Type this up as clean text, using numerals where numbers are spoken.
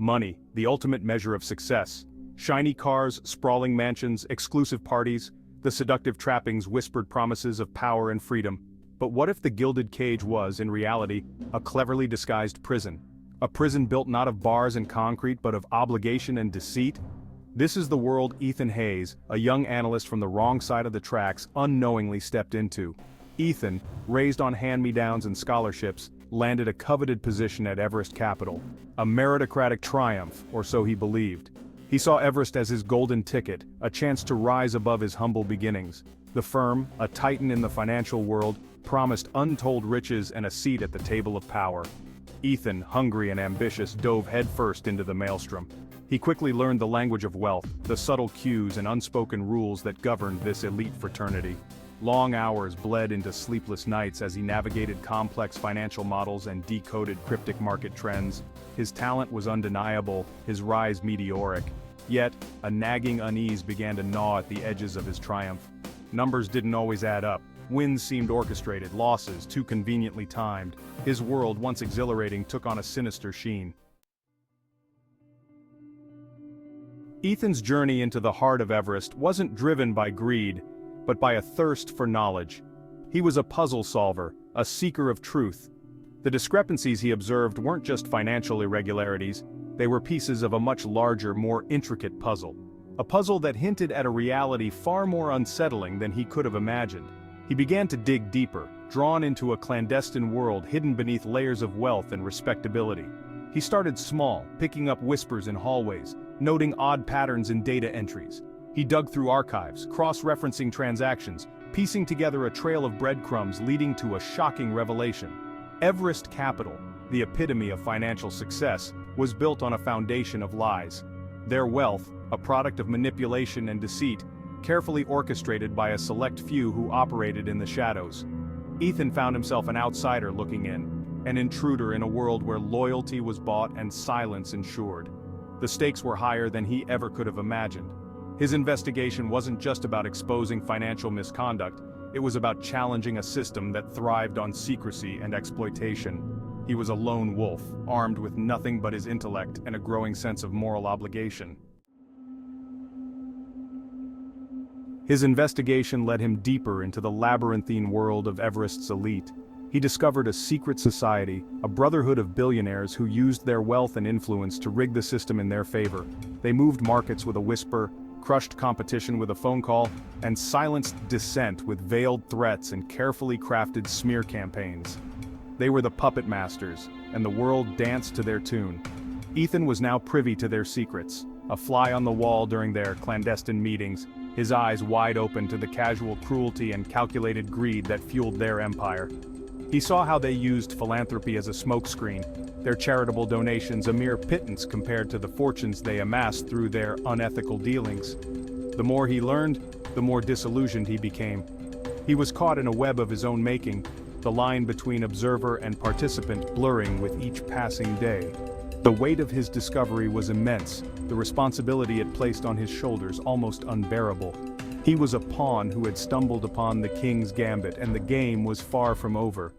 Money, the ultimate measure of success. Shiny cars, sprawling mansions, exclusive parties, the seductive trappings whispered promises of power and freedom. But what if the gilded cage was, in reality, a cleverly disguised prison? A prison built not of bars and concrete but of obligation and deceit? This is the world Ethan Hayes, a young analyst from the wrong side of the tracks, unknowingly stepped into. Ethan, raised on hand-me-downs and scholarships, landed a coveted position at Everest Capital. A meritocratic triumph, or so he believed. He saw Everest as his golden ticket, a chance to rise above his humble beginnings. The firm, a titan in the financial world, promised untold riches and a seat at the table of power. Ethan, hungry and ambitious, dove headfirst into the maelstrom. He quickly learned the language of wealth, the subtle cues and unspoken rules that governed this elite fraternity. Long hours bled into sleepless nights as he navigated complex financial models and decoded cryptic market trends. His talent was undeniable, his rise meteoric. Yet, a nagging unease began to gnaw at the edges of his triumph. Numbers didn't always add up. Wins seemed orchestrated, losses too conveniently timed. His world, once exhilarating, took on a sinister sheen. Ethan's journey into the heart of Everest wasn't driven by greed, but by a thirst for knowledge. He was a puzzle solver, a seeker of truth. The discrepancies he observed weren't just financial irregularities, they were pieces of a much larger, more intricate puzzle. A puzzle that hinted at a reality far more unsettling than he could have imagined. He began to dig deeper, drawn into a clandestine world hidden beneath layers of wealth and respectability. He started small, picking up whispers in hallways, noting odd patterns in data entries. He dug through archives, cross-referencing transactions, piecing together a trail of breadcrumbs leading to a shocking revelation. Everest Capital, the epitome of financial success, was built on a foundation of lies. Their wealth, a product of manipulation and deceit, carefully orchestrated by a select few who operated in the shadows. Ethan found himself an outsider looking in, an intruder in a world where loyalty was bought and silence ensured. The stakes were higher than he ever could have imagined. His investigation wasn't just about exposing financial misconduct, it was about challenging a system that thrived on secrecy and exploitation. He was a lone wolf, armed with nothing but his intellect and a growing sense of moral obligation. His investigation led him deeper into the labyrinthine world of Everest's elite. He discovered a secret society, a brotherhood of billionaires who used their wealth and influence to rig the system in their favor. They moved markets with a whisper, crushed competition with a phone call, and silenced dissent with veiled threats and carefully crafted smear campaigns. They were the puppet masters, and the world danced to their tune. Ethan was now privy to their secrets, a fly on the wall during their clandestine meetings, his eyes wide open to the casual cruelty and calculated greed that fueled their empire. He saw how they used philanthropy as a smokescreen, their charitable donations a mere pittance compared to the fortunes they amassed through their unethical dealings. The more he learned, the more disillusioned he became. He was caught in a web of his own making, the line between observer and participant blurring with each passing day. The weight of his discovery was immense, the responsibility it placed on his shoulders almost unbearable. He was a pawn who had stumbled upon the king's gambit, and the game was far from over.